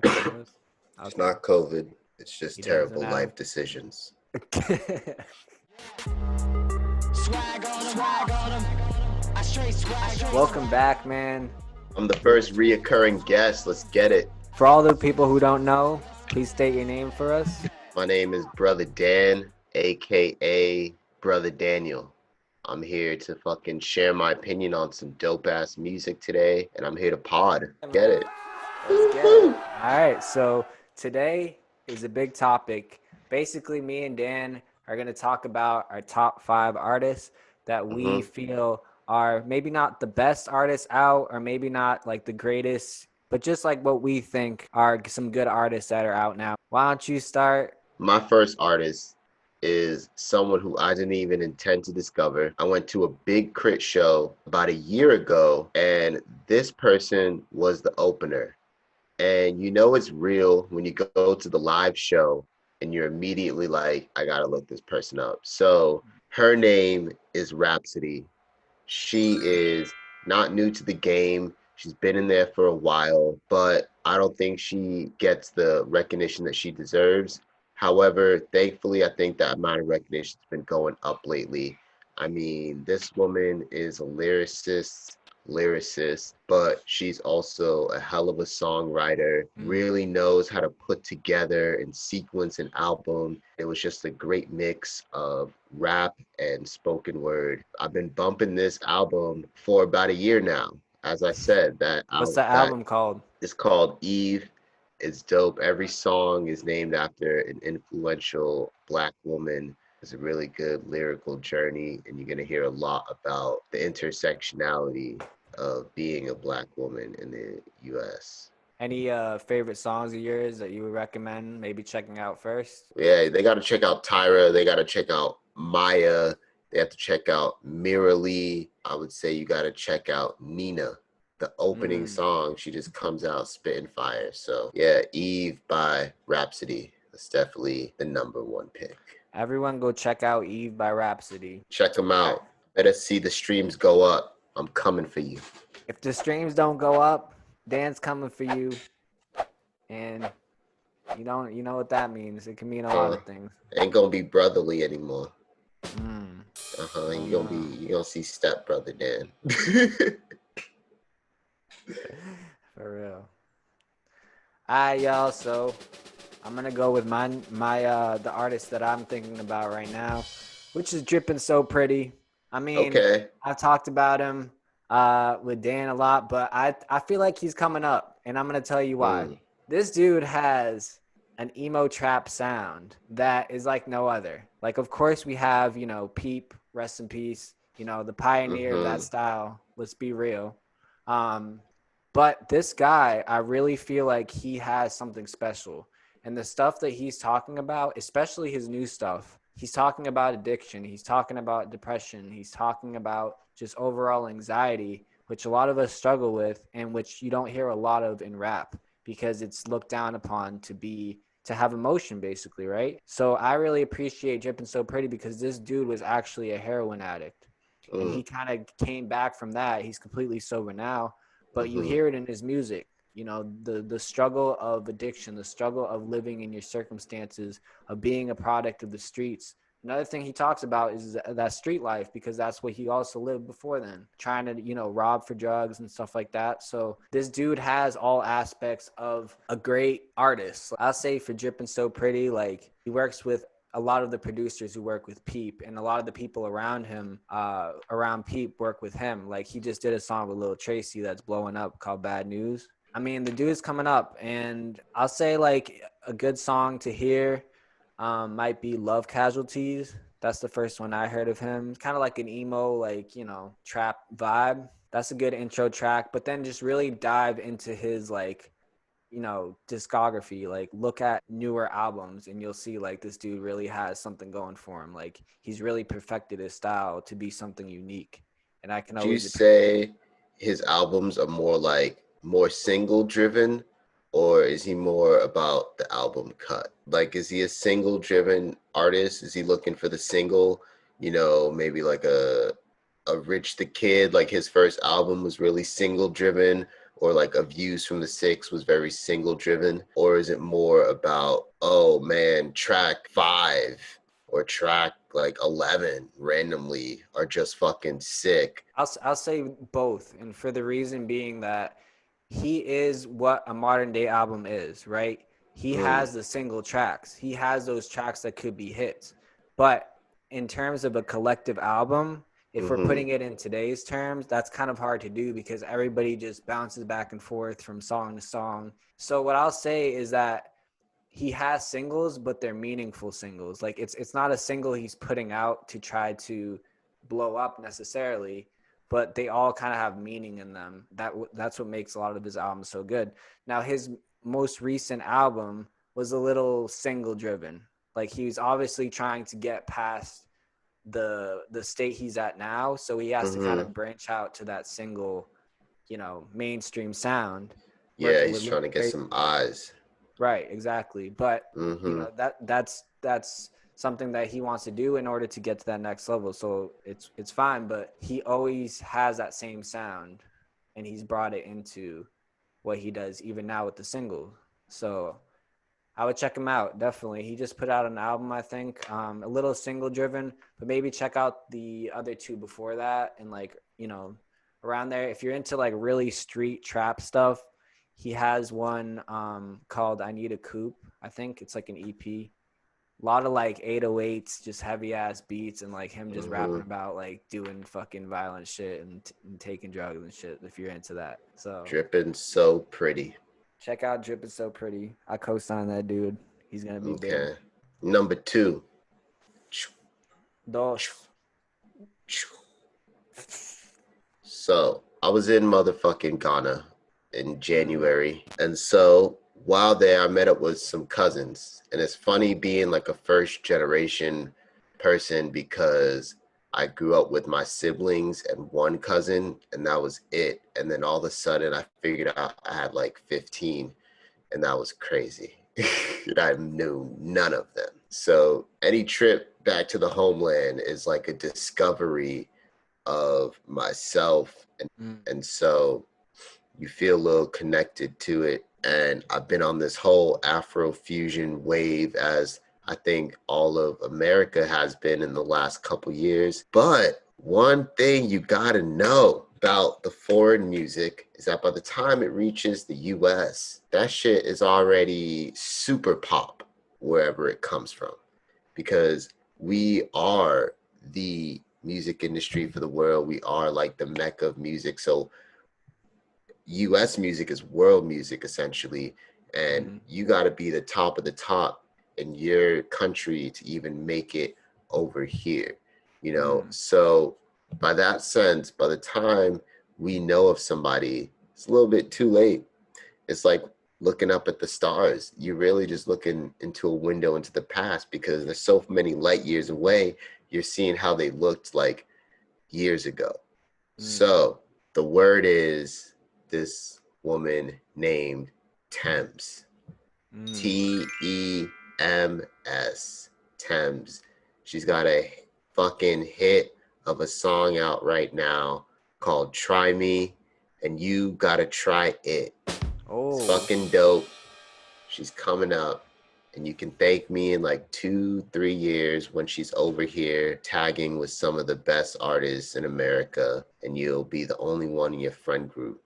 fuck it was? It's Okay. not COVID. It's just He doesn't terrible know. life decisions. Welcome back, man. I'm the first reoccurring guest. Let's get it. For all the people who don't know, please state your name for us. My name is Brotha Dan, aka Brother Daniel. I'm here to fucking share my opinion on some dope ass music today, and I'm here to pod. Get it. Let's get it. All right, so today is a big topic. Basically, me and Dan are going to talk about our top 5 artists that we feel are maybe not the best artists out, or maybe not like the greatest, but just like what we think are some good artists that are out now. Why don't you start? My first artist is someone who I didn't even intend to discover. I went to a big crit show about a year ago, and this person was the opener. And you know it's real when you go to the live show and you're immediately like, I gotta look this person up. So her name is Rhapsody. She is not new to the game. She's been in there for a while, but I don't think she gets the recognition that she deserves. However, thankfully, I think that amount of recognition has been going up lately. I mean, this woman is a lyricist, but she's also a hell of a songwriter, really knows how to put together and sequence an album. It was just a great mix of rap and spoken word. I've been bumping this album for about a year now. As I said, What's the album called? It's called Eve. It's dope. Every song is named after an influential Black woman. It's a really good lyrical journey, and you're going to hear a lot about the intersectionality of being a Black woman in the U.S. Any favorite songs of yours that you would recommend maybe checking out first? Yeah, they got to check out Tyra. They got to check out Maya. They have to check out Mirali. I would say you got to check out Nina. The opening song, she just comes out spitting fire. So yeah, Eve by Rhapsody. That's definitely the #1 pick. Everyone go check out Eve by Rhapsody. Check them out. Let us see the streams go up. I'm coming for you. If the streams don't go up, Dan's coming for you. And you know what that means. It can mean a lot of things. Ain't gonna be brotherly anymore. You gonna see Step Brother Dan. For real. Alright, y'all, so I'm gonna go with the artist that I'm thinking about right now, which is Drippin So Pretty. I mean, okay. I've talked about him with Dan a lot, but I feel like he's coming up, and I'm gonna tell you why. This dude has an emo trap sound that is like no other. Like, of course, we have, Peep, rest in peace, the pioneer of that style. Let's be real. But this guy, I really feel like he has something special. And the stuff that he's talking about, especially his new stuff, he's talking about addiction. He's talking about depression. He's talking about just overall anxiety, which a lot of us struggle with, and which you don't hear a lot of in rap because it's looked down upon to have emotion, basically, right? So I really appreciate Drippin So Pretty because this dude was actually a heroin addict. And he kind of came back from that. He's completely sober now. But you hear it in his music, the struggle of addiction, the struggle of living in your circumstances, of being a product of the streets. Another thing he talks about is that street life, because that's what he also lived before then, trying to, rob for drugs and stuff like that. So this dude has all aspects of a great artist. I'll say for Drippin So Pretty, like, he works with a lot of the producers who work with Peep, and a lot of the people around him, around Peep, work with him. Like, he just did a song with Lil Tracy that's blowing up called Bad News. I mean, the dude's coming up, and I'll say, like, a good song to hear might be Love Casualties. That's the first one I heard of him. It's kind of like an emo, like, trap vibe. That's a good intro track. But then just really dive into his, like, discography. Like, look at newer albums and you'll see, like, this dude really has something going for him. Like, he's really perfected his style to be something unique. And I can always say his albums are more single driven, or is he more about the album cut? Like, is he a single driven artist? Is he looking for the single, maybe like a Rich the Kid, like his first album was really single driven? or like a Views from the Six was very single driven? Or is it more about, oh man, track 5 or track like 11 randomly are just fucking sick? I'll say both, and for the reason being that he is what a modern day album is, right? He has the single tracks. He has those tracks that could be hits. But in terms of a collective album, if we're putting it in today's terms, that's kind of hard to do because everybody just bounces back and forth from song to song. So what I'll say is that he has singles, but they're meaningful singles. Like it's not a single he's putting out to try to blow up necessarily, but they all kind of have meaning in them. That's what makes a lot of his albums so good. Now his most recent album was a little single driven. Like he was obviously trying to get past the state he's at now, so he has to kind of branch out to that single, mainstream sound. Yeah, he's trying to get some eyes. Right, exactly. But that's something that he wants to do in order to get to that next level. So it's fine, but he always has that same sound, and he's brought it into what he does even now with the single. So I would check him out, definitely. He just put out an album, I think, a little single driven, but maybe check out the other two before that and around there. If you're into like really street trap stuff, he has one called I Need a Coupe. I think it's like an EP. A lot of like 808s, just heavy ass beats, and like him just rapping about like doing fucking violent shit and taking drugs and shit. If you're into that, so Drippin So Pretty. Check out Drippin So Pretty. I co-signed that dude. He's gonna be big. Number 2. Dos. So I was in motherfucking Ghana in January, and so while there I met up with some cousins, and it's funny being like a first generation person because I grew up with my siblings and one cousin, and that was it. And then all of a sudden I figured out I had like 15, and that was crazy. And I knew none of them. So any trip back to the homeland is like a discovery of myself, and so you feel a little connected to it. And I've been on this whole afrofusion wave, as I think all of America has been in the last couple years. But one thing you gotta know about the foreign music is that by the time it reaches the US, that shit is already super pop wherever it comes from, because we are the music industry for the world. We are like the mecca of music. So US music is world music essentially, and you got to be the top of the top in your country to even make it over here, So by that sense, by the time we know of somebody, it's a little bit too late. It's like looking up at the stars. You're really just looking into a window into the past, because there's so many light years away. You're seeing how they looked like years ago. So the word is this woman named Tems. Tems. Tems. She's got a fucking hit of a song out right now called Try Me, and you gotta try it. It's fucking dope. She's coming up, and you can thank me in like 2-3 years when she's over here tagging with some of the best artists in America, and you'll be the only one in your friend group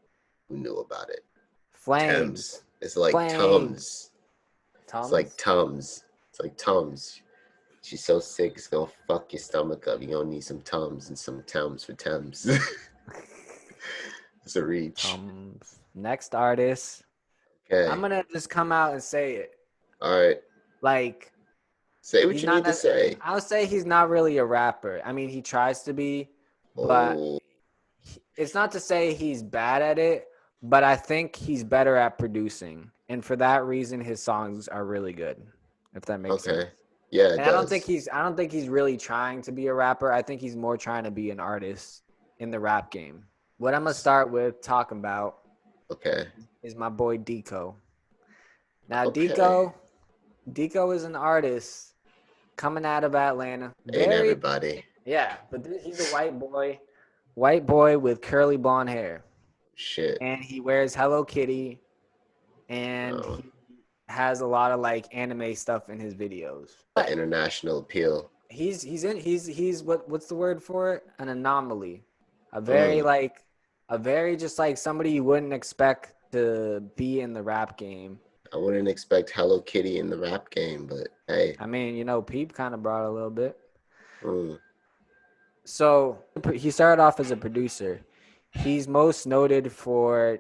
who knew about it. Flames. Tems. It's like Tums. It's like Tums. It's like Tums. She's so sick, it's gonna fuck your stomach up. You're gonna need some Tums and some Tems for Tems. It's a reach. Next artist. Okay. I'm gonna just come out and say it. All right. Like, say what you need to say. I'll say he's not really a rapper. I mean, he tries to be, but it's not to say he's bad at it, but I think he's better at producing. And for that reason, his songs are really good, if that makes sense. Yeah, and I don't think he's really trying to be a rapper. I think he's more trying to be an artist in the rap game. What I'm gonna start with talking about is my boy Deko. Now Deko is an artist coming out of Atlanta. Ain't everybody. Yeah, but he's a white boy with curly blonde hair. Shit. and he wears Hello Kitty, and Oh, he has a lot of like anime stuff in his videos. the international appeal. He's what's the word for it? An anomaly. A very Mm, like a very just like somebody you wouldn't expect to be in the rap game. I wouldn't expect Hello Kitty in the rap game, but hey. I mean, you know, Peep kind of brought a little bit. Mm, So he started off as a producer. He's most noted for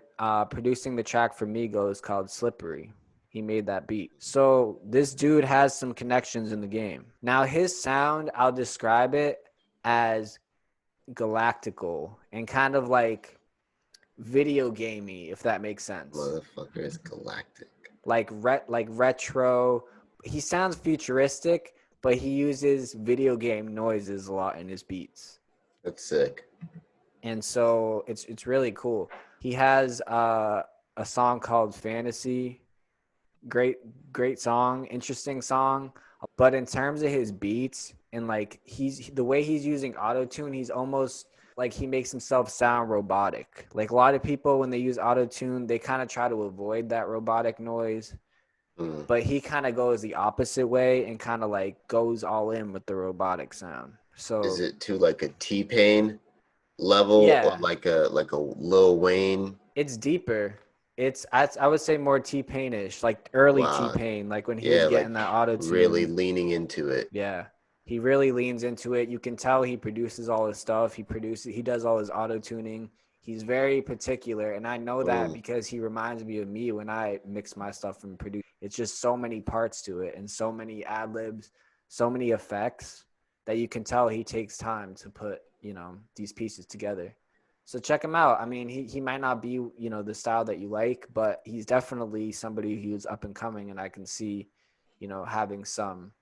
producing the track for Migos called Slippery. He made that beat. So this dude has some connections in the game. Now his sound, I'll describe it as galactical and kind of like video gamey, if that makes sense. motherfucker is galactic. Like retro. He sounds futuristic, but he uses video game noises a lot in his beats. That's sick. And so it's really cool. He has a song called Fantasy. Great song, interesting song. But in terms of his beats and like the way he's using auto-tune, he's almost like he makes himself sound robotic. Like a lot of people when they use auto-tune, they kind of try to avoid that robotic noise. Mm. But he kind of goes the opposite way and kind of like goes all in with the robotic sound. Is So it to like a T-Pain level or yeah, like a Lil Wayne? it's deeper. I would say more T-Pain-ish, like early Wow. T-Pain, like when he was Yeah, getting like that really auto-tune. leaning into it. Yeah. He really leans into it. You can tell he produces all his stuff. He does all his auto-tuning. He's very particular, and I know that Mm. because he reminds me of me when I mix my stuff and produce. It's just so many parts to it and so many ad-libs, so many effects that you can tell he takes time to put, you know, these pieces together. So check him out. I mean, he might not be, you know, the style that you like, but he's definitely somebody who's up and coming, and I can see, you know, having some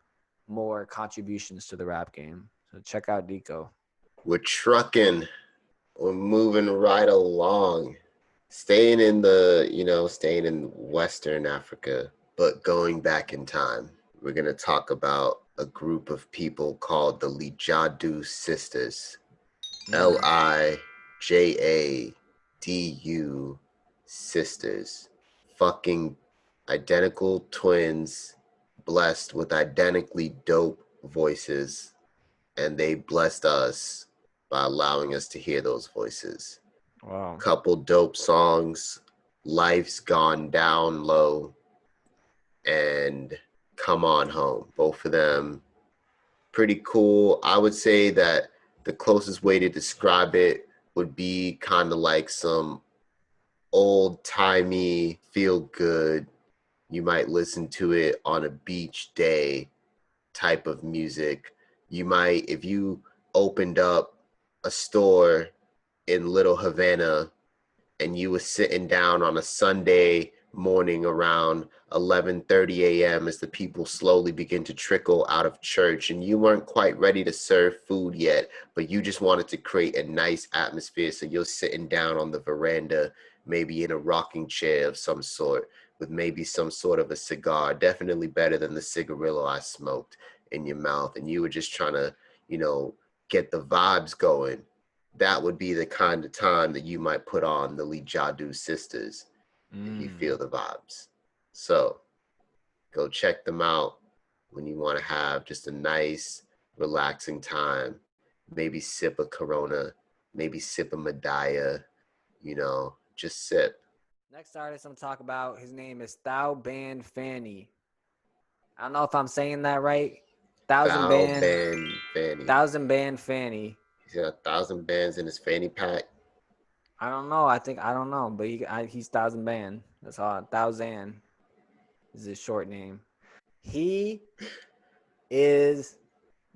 more contributions to the rap game. So check out Deko. We're trucking. We're moving right along. Staying staying in Western Africa, but going back in time. We're going to talk about a group of people called the Lijadu sisters. Lijadu sisters. Fucking identical twins, blessed with identically dope voices, and they blessed us by allowing us to hear those voices. Wow. Couple dope songs, Life's Gone Down Low, and Come On Home. Both of them pretty cool. I would say that the closest way to describe it would be kind of like some old-timey, feel-good. You might listen to it on a beach day type of music. You might, if you opened up a store in Little Havana and you were sitting down on a Sunday morning around 11:30 a.m. as the people slowly begin to trickle out of church, and you weren't quite ready to serve food yet, but you just wanted to create a nice atmosphere, so you're sitting down on the veranda, maybe in a rocking chair of some sort, with maybe some sort of a cigar, definitely better than the cigarillo I smoked, in your mouth, and you were just trying to, get the vibes going. That would be the kind of time that you might put on the Lijadu sisters if you feel the vibes. So go check them out when you want to have just a nice, relaxing time. Maybe sip a Corona, maybe sip a Medaya, just sip. Next artist I'm gonna talk about, his name is Thouxanfauni. I don't know if I'm saying that right. Thousand Thou band, band fanny. thousand band Fanny. He's got 1,000 bands in his fanny pack. I don't know. I don't know, but he's thousand band. That's all. Thousand is his short name. He is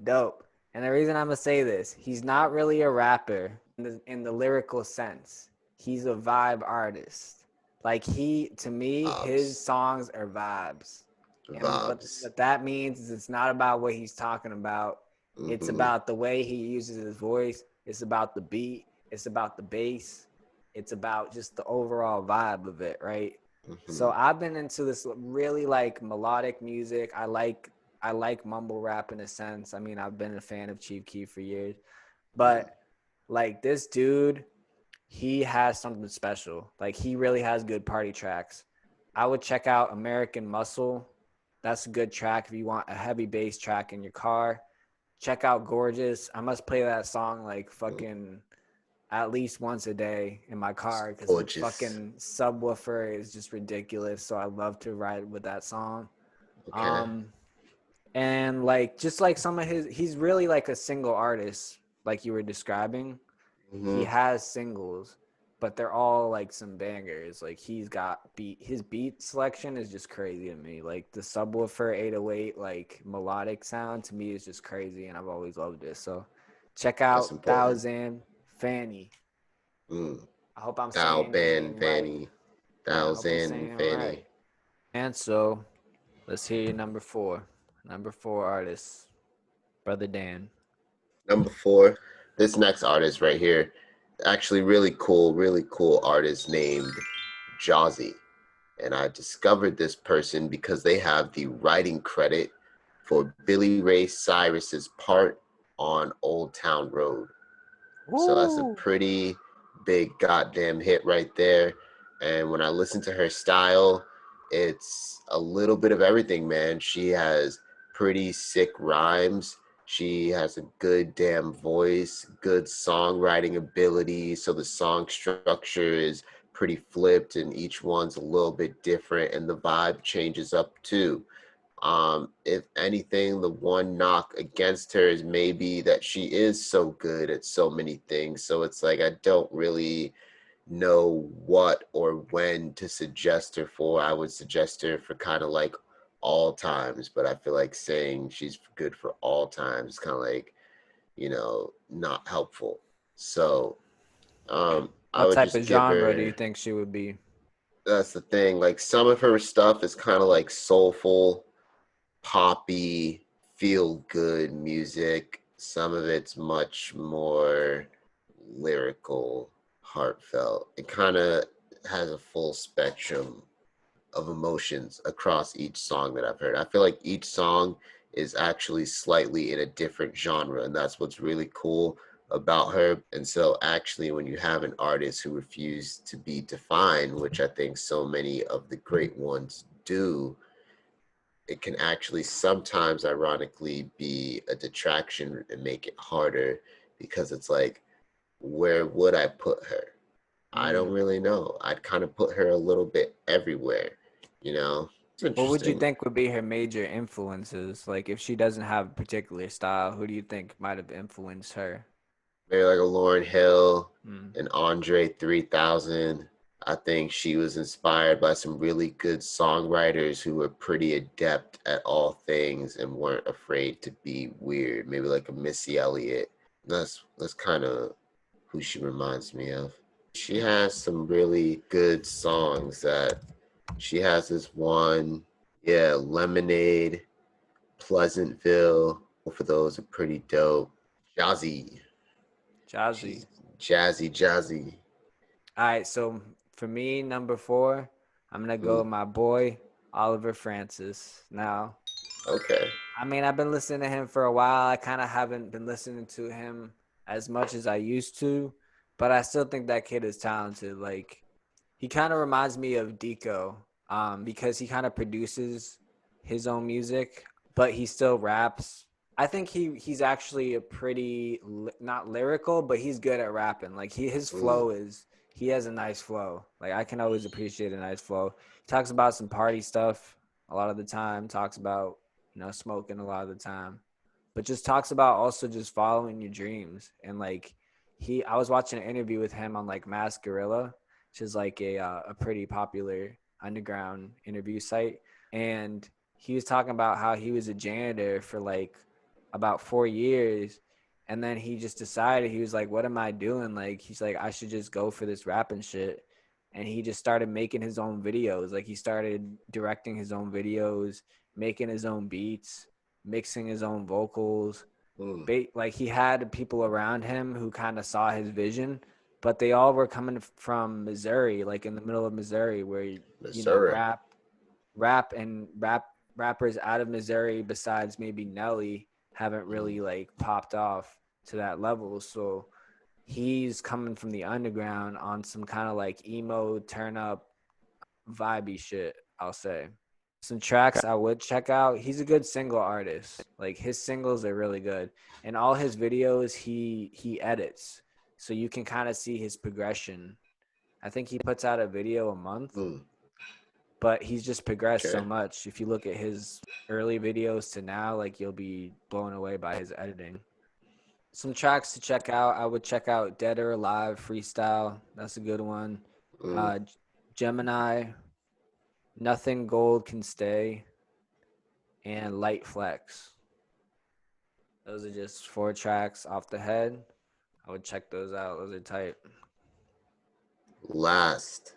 dope. And the reason I'm gonna say this, he's not really a rapper in the lyrical sense. He's a vibe artist. Like to me, his Vibes. songs are vibes. And Vibes. what that means is it's not about what he's talking about. It's Mm-hmm. about the way he uses his voice. It's about the beat. It's about the bass. It's about just the overall vibe of it, right? Mm-hmm. So I've been into this really like melodic music. I like mumble rap in a sense. I mean, I've been a fan of Chief Keef for years, but like this dude he has something special. Like, he really has good party tracks. I would check out American Muscle. That's a good track if you want a heavy bass track in your car. Check out Gorgeous. I must play that song like fucking at least once a day in my car because the Gorgeous. fucking subwoofer is just ridiculous. So I love to ride with that song. Okay. Um, and like just like some of he's really like a single artist, like you were describing. He Hmm. has singles, but they're all like some bangers. Like he's got his beat selection is just crazy to me. Like the subwoofer 808 like melodic sound to me is just crazy, and I've always loved it. So check That's out important. Thouxanfauni. Mm. I hope I'm Thou saying your ban name right. Fanny. Yeah, I hope I'm saying Thousand it right. Fanny. And so let's hear your number four. Number four artist, Brother Dan. Number four, this next artist right here, actually really cool artist named Jozzy. And I discovered this person because they have the writing credit for Billy Ray Cyrus's part on Old Town Road. So that's a Woo! pretty big goddamn hit right there. And when I listen to her style, it's a little bit of everything, man. She has pretty sick rhymes. She has a good damn voice, good songwriting ability. So the song structure is pretty flipped and each one's a little bit different and the vibe changes up too. If anything, the one knock against her is maybe that she is so good at so many things. So it's like I don't really know what or when to suggest her for. I would suggest her for kind of like all times, but I feel like saying she's good for all times is kind of like, not helpful. So I What would type of just give genre do you her, think she would be? that's the thing. Like some of her stuff is kind of like soulful, poppy, feel good music. Some of it's much more lyrical, heartfelt. It kind of has a full spectrum of emotions across each song that I've heard. I feel like each song is actually slightly in a different genre, and that's what's really cool about her. And so, actually, when you have an artist who refused to be defined, which I think so many of the great ones do, it can actually sometimes ironically be a detraction and make it harder because it's like, where would I put her? I don't Mm. really know. I'd kind of put her a little bit everywhere, you know? It's What would you interesting. think would be her major influences? Like, if she doesn't have a particular style, who do you think might have influenced her? Maybe like a Lauryn Hill, Mm. an Andre 3000. I think she was inspired by some really good songwriters who were pretty adept at all things and weren't afraid to be weird. Maybe like a Missy Elliott. That's kind of who she reminds me of. She has some really good songs that she has this one, yeah, Lemonade, Pleasantville. Both of those are pretty dope. Jazzy. Jazzy. She's jazzy. All right, so for me, number four, I'm gonna go Mm, with my boy Oliver Francis. Now, okay. I mean, I've been listening to him for a while. I kind of haven't been listening to him as much as I used to, but I still think that kid is talented. Like, he kind of reminds me of Deko, because he kind of produces his own music, but he still raps. I think he's actually a pretty not lyrical, but he's good at rapping. Like his Mm, flow is he has a nice flow. Like I can always appreciate a nice flow. He talks about some party stuff a lot of the time. Talks about smoking a lot of the time, but just talks about also just following your dreams and like I was watching an interview with him on like Mask Gorilla, which is like a pretty popular underground interview site. And he was talking about how he was a janitor for like about 4 years. And then he just decided, he was like, what am I doing? Like, he's like, I should just go for this rapping shit. And he just started making his own videos. Like, he started directing his own videos, making his own beats, mixing his own vocals. mm. Like, he had people around him who kind of saw his vision, but they all were coming from Missouri, like in the middle of Missouri, where Missouri. rappers out of Missouri besides maybe Nelly haven't Mm, really like popped off to that level. So he's coming from the underground on some kind of like emo turn up vibey shit, I'll say. Some tracks I would check out. He's a good single artist. Like his singles are really good. And all his videos he edits. So you can kind of see his progression. I think he puts out a video a month. But he's just progressed so much. If you look at his early videos to now, like you'll be blown away by his editing. Some tracks to check out. I would check out Dead or Alive Freestyle. That's a good one. Gemini, Nothing Gold Can Stay, and Light Flex. Those are just 4 tracks off the head. I would check those out. Those are tight. Last,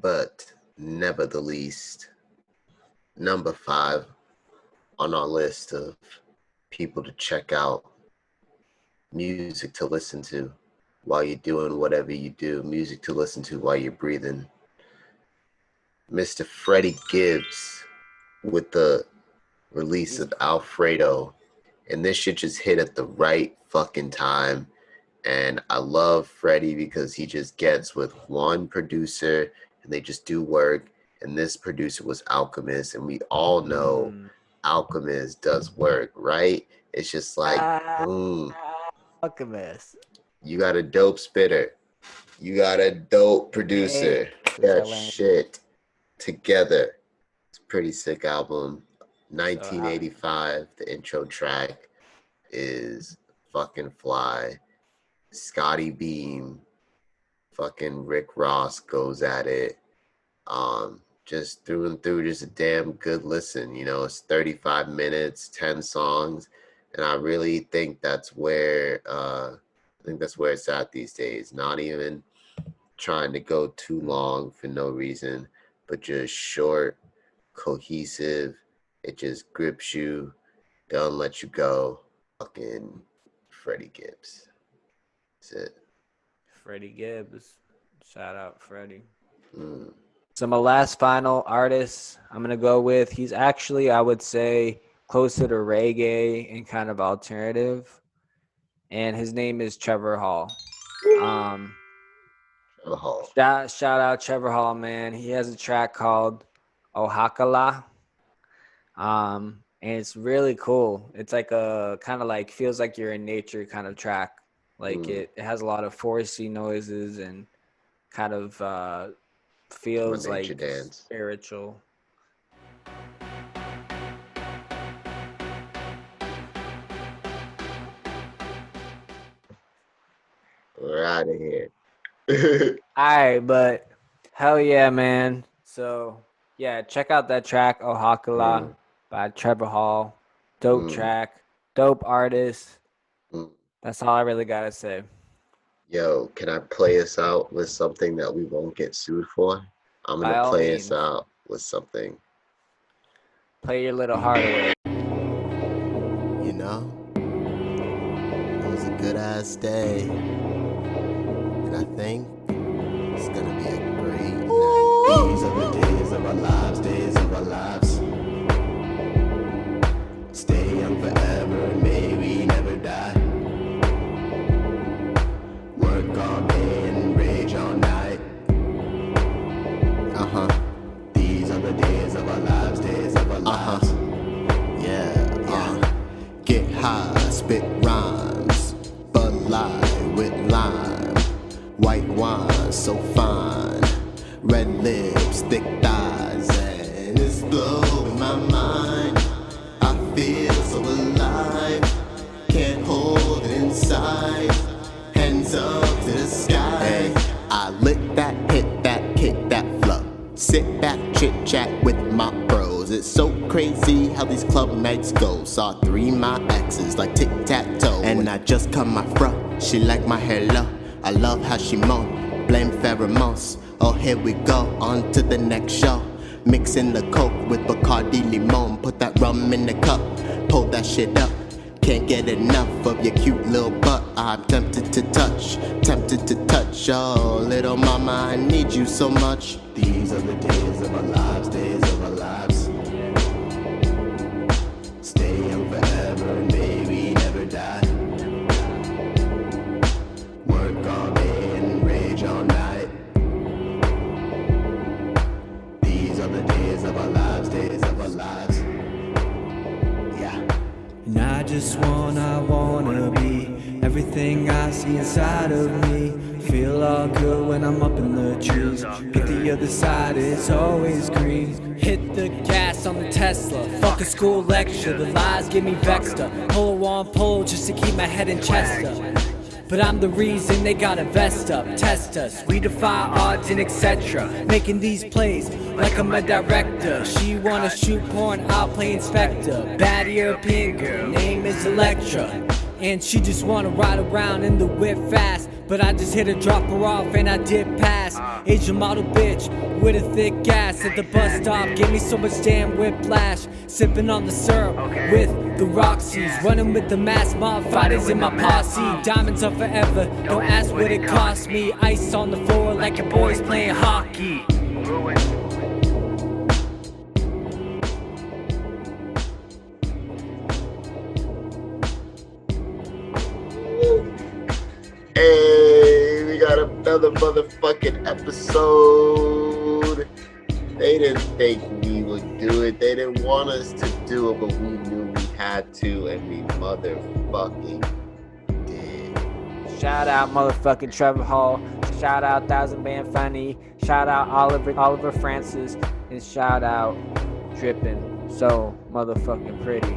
but never the least, number 5 on our list of people to check out, music to listen to while you're doing whatever you do, music to listen to while you're breathing. Mr. Freddie Gibbs with the release of Alfredo. And this shit just hit at the right fucking time. And I love Freddie because he just gets with one producer and they just do work. And this producer was Alchemist. And we all know Alchemist does work, right? It's just like, boom. Alchemist. You got a dope spitter. You got a dope producer. That shit together. It's a pretty sick album. 1985, the intro track is fucking fly. Scotty Beam, fucking Rick Ross goes at it. Just through and through, just a damn good listen. You know, it's 35 minutes, 10 songs, and I really think that's where it's at these days. Not even trying to go too long for no reason, but just short, cohesive. It just grips you, don't let you go. Fucking Freddie Gibbs. That's it. Freddie Gibbs. Shout out Freddie. So my last final artist I'm going to go with, he's actually, I would say, closer to reggae and kind of alternative. And his name is Trevor Hall. Trevor Hall. Shout out Trevor Hall, man. He has a track called Ohakala. And it's really cool. It's like a kind of like feels like you're in nature kind of track. Like it has a lot of foresty noises and kind of feels like spiritual. We're out of here. All right, but hell yeah, man. So yeah, check out that track Ohakala by Trevor Hall. Dope track, dope artist. That's all I really gotta say. Yo, can I play us out with something that we won't get sued for? I'm gonna play us out with something. Play your little heart away. You know, it was a good ass day, and I think it's gonna be a great night. These are the days of our lives, days of our lives. Stay young forever, and may we never die. Work all day and rage all night. These are the days of our lives, days of our lives. Get high, spit rhymes, Bud Light with lime, white wine so fine, red lips, thick thighs, and it's blowing my mind. I feel so alive, can't hold it inside. Hands up to the sky. Hey, I lit that, hit that, kick that flow. Sit back, chit chat with my bros. It's so crazy how these club nights go. Saw 3 my exes like tic-tac-toe. And I just cut my fro. She like my hair low. I love how she moan. Blame pheromones. Oh, here we go, on to the next show. Mixing the coke with Bacardi Limon. Put that rum in the cup, pull that shit up. Can't get enough of your cute little butt. I'm tempted to touch. Oh, little mama, I need you so much. These are the days of our lives, days of our lives. Stay young forever and may we never die. just wanna be everything I see inside of me. Feel all good when I'm up in the trees, but the other side is always green. Hit the gas on the Tesla, fuck a school lecture, the lies get me vexed up. Polo on pole just to keep my head in chest up. But I'm the reason they gotta vest up, test us, we defy odds and etc. Making these plays like I'm a director. She wanna shoot porn, I'll play inspector. Bad European girl, name is Electra, and she just wanna ride around in the whip fast. But I just hit her, drop her off, and I did pass. Asian model bitch with a thick ass at the bus stop, give me so much damn whiplash. Sipping on the syrup with the Roxy's, running with the mass mob fighters in my posse. Diamonds are forever, don't ask what it cost me. Ice on the floor like your boys playing hockey. Hey, we got another motherfucking episode. They didn't think we would do it. They didn't want us to do it, but we knew we had to, and we motherfucking did. Shout out motherfucking Trevor Hall. Shout out Thouxanfauni. Shout out Oliver Francis. And shout out Drippin So Motherfucking Pretty.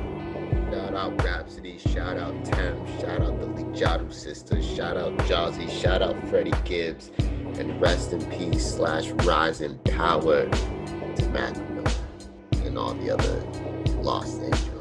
Shout out Rhapsody, shout out Tems, shout out the Lijadu sisters, shout out Jozzy, shout out Freddie Gibbs, and rest in peace / rise in power to Mac and all the other lost angels.